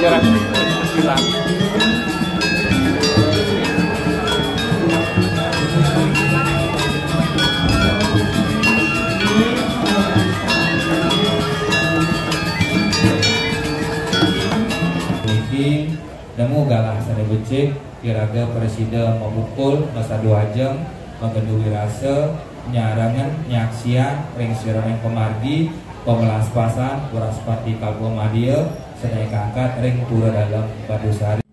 jarak hilang. Niki nemu galah sare becik kiraga presiden memukul masa 2 jam mengenduri rasa nyarangan nyaksian ring sirang pemargi pemelas pasan Puraspati Kalbo Madia sedaya kangkat ring pura dalam Badusari.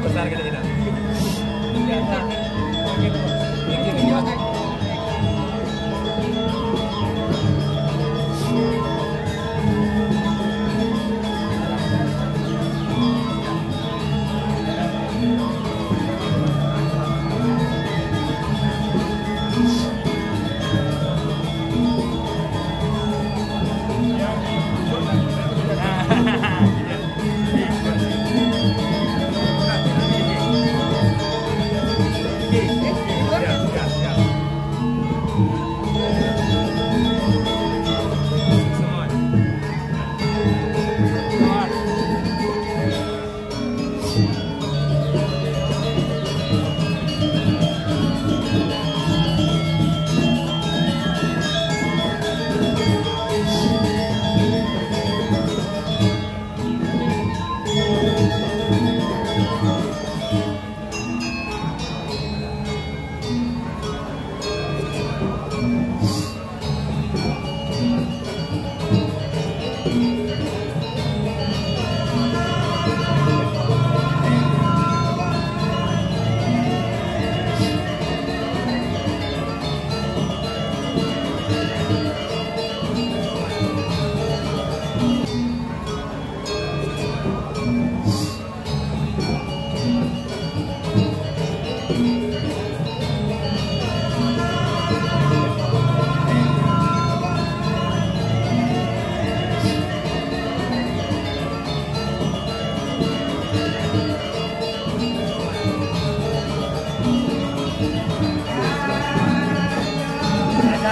Besar kita tidak.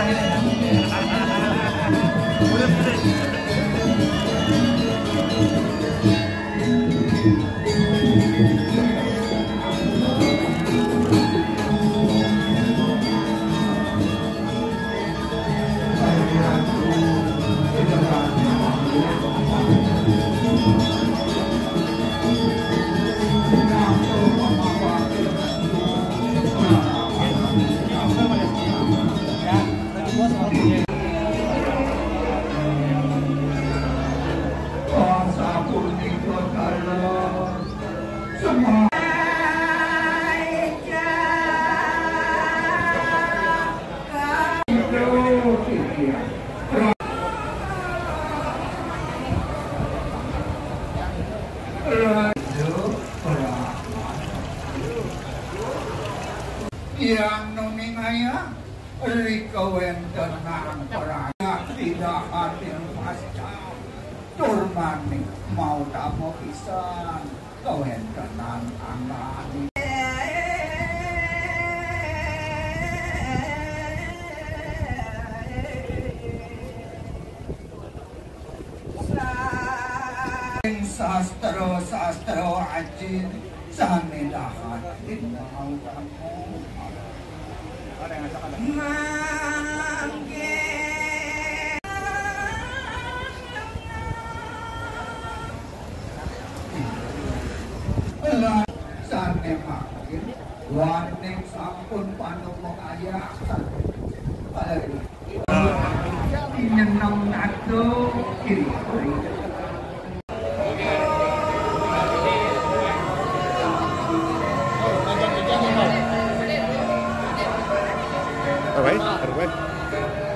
Sekarang ini. Udah gede. Ya, nanti bos kalau punya. Yang nuningaya rika wenten nang peraya tidak hadir pasca turmani mau tamu pisan kawenten nang anggani sastra ajin samilahan mau tamu Ada yang ngajak ada. Sane makin waning sampun panumong ayasan nyeneng nado kiri Alright.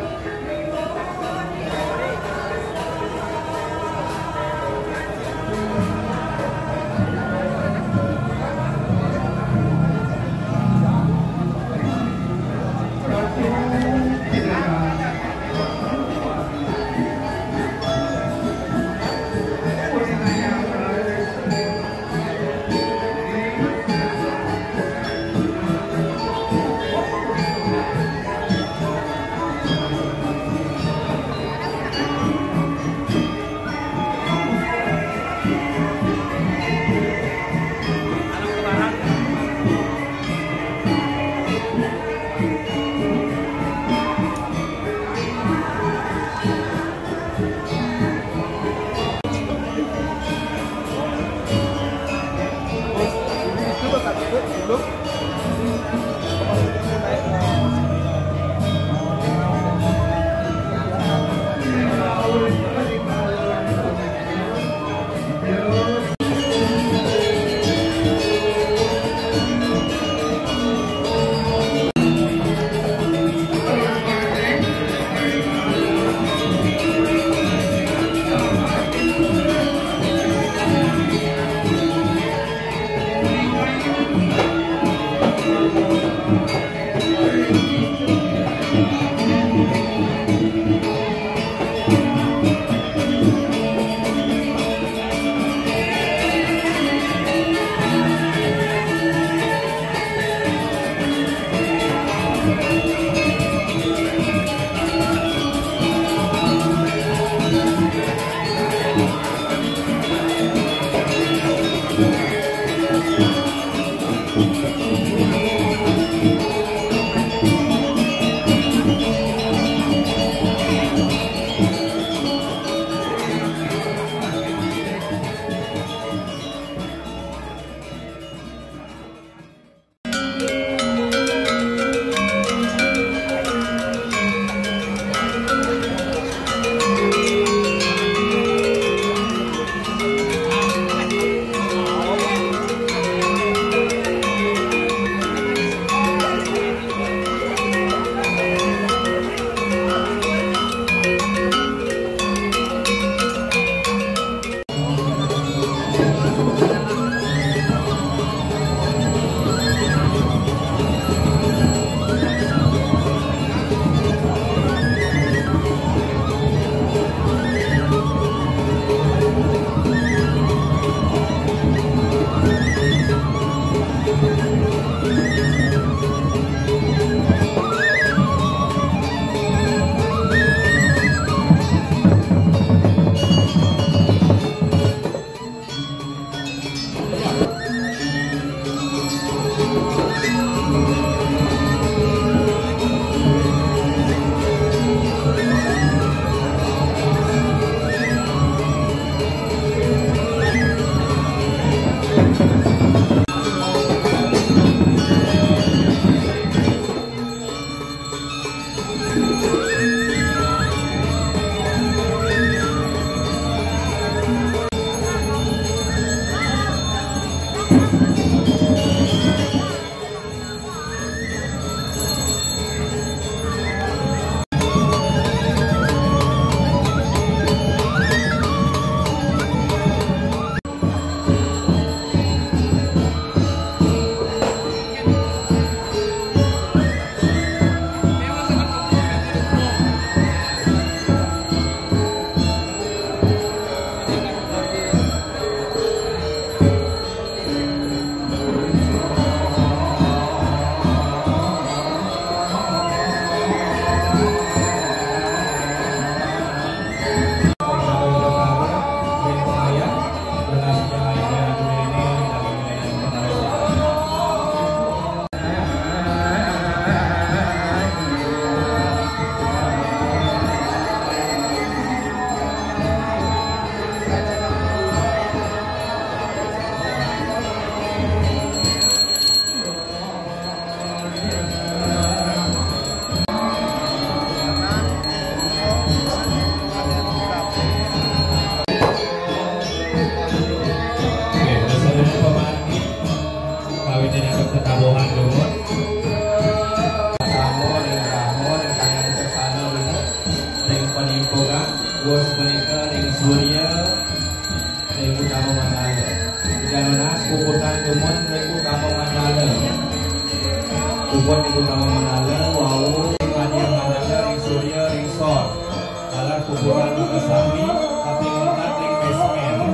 bos menika ring Surya ring utama Mandala jangan kukutan teman ring utama Mandala kupon ring utama Mandala wau Mania Mandala ring Surya ring Sol kalah kuburan kesami tapi mengat ring basement.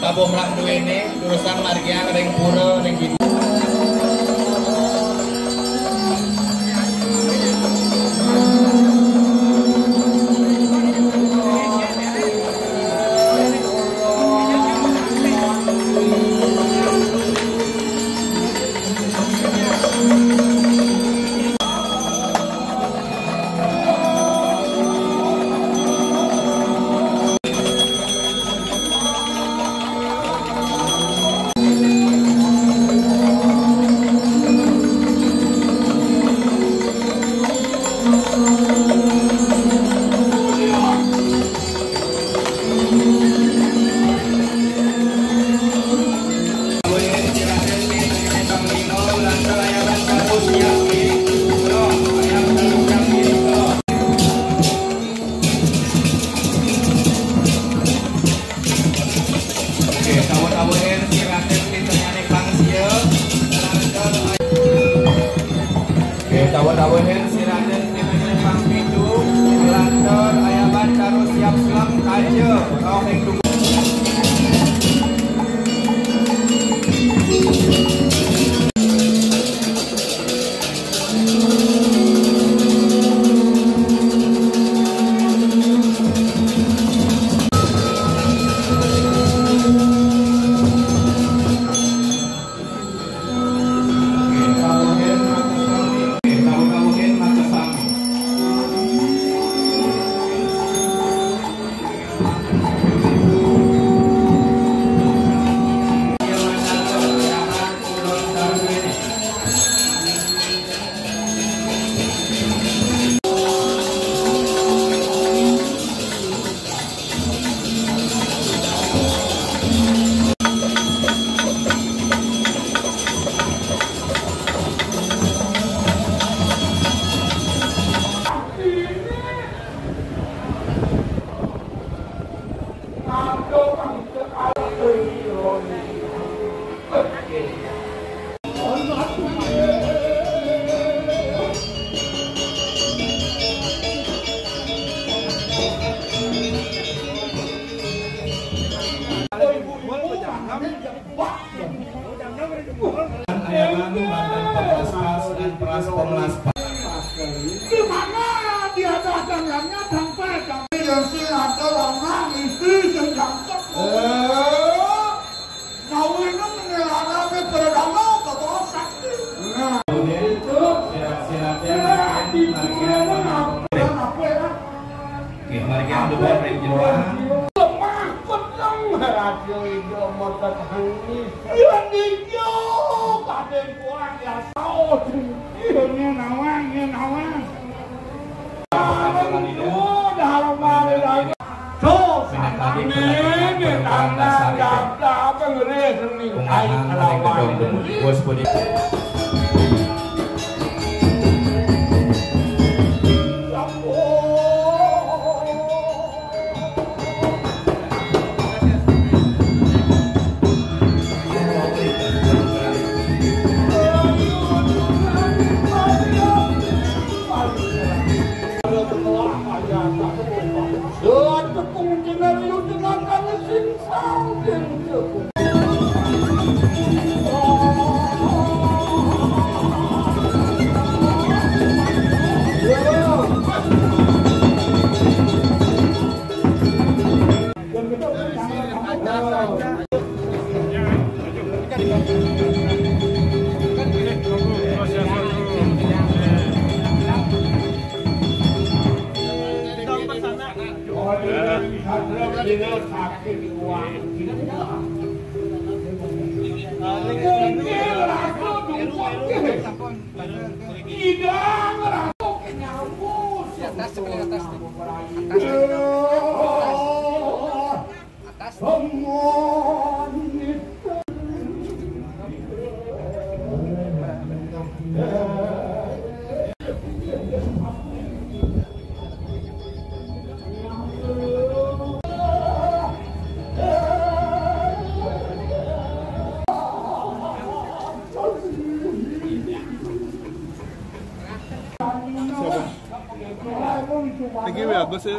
Tabuh rak duwene urusan marga ring pura ring gitu. Tawa-tawahin si Raden Timene Pangpindu Lantor ayaban karo siap selam aja rohing tunggu. dengan pelas-pelas. Di mana dia dagangannya sampai yang silada orang istri yang kawinnya menyelarami berdama ke bawah sakti. Itu silat-silatnya oke, mari kita coba perjuangan. Lemah pedang radio itu motor hangis. Yang hijau pada kuat ya saud. Ini nawang. Dalam hari so sampai ini tanda pengeres ini air lawan. Bos bodi. Thank you ya, bagus ya.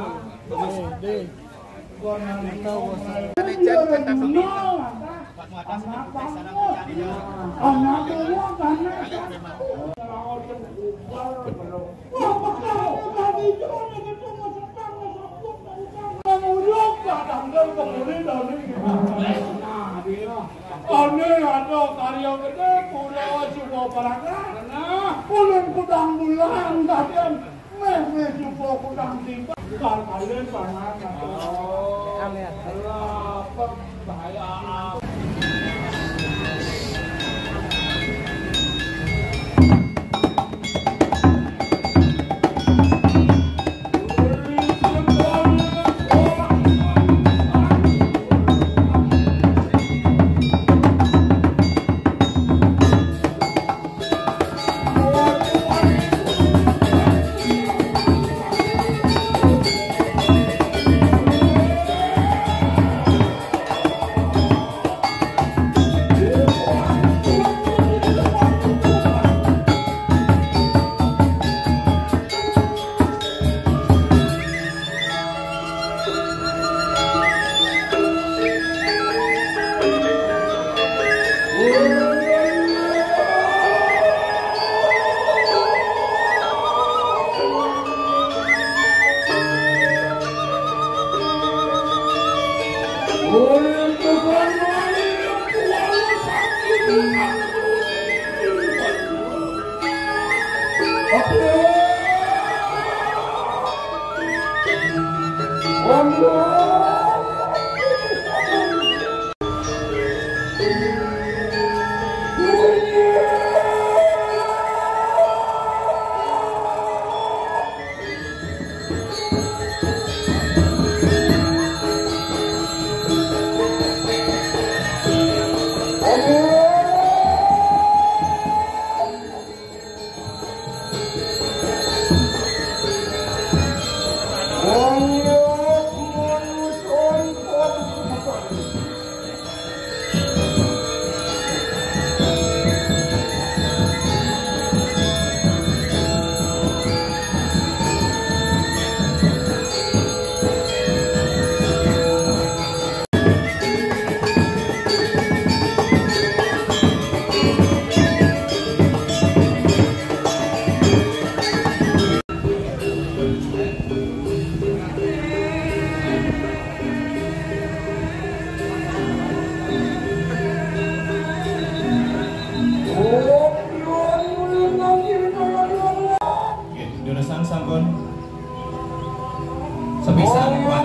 Ane ada karya gede pulau Subo Parangana, pulau kudang bulan kalian meh Subo kudang timba kalian Parangana. Amin. Apa bahaya?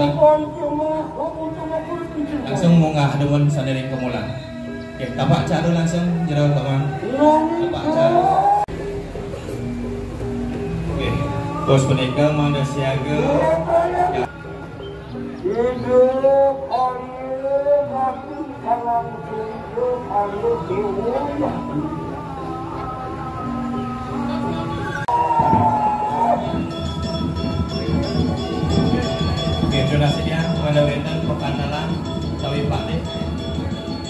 Langsung langsung munggah demun sanering kemulan. Oke, tapak cadu langsung jero kaman. Tapak cadu. Oke, bos punika mangga siaga. Ya. Oke, donasinya kepada wenten pekanalan sawi Pak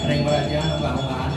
Ring Beraja unggah-unggahan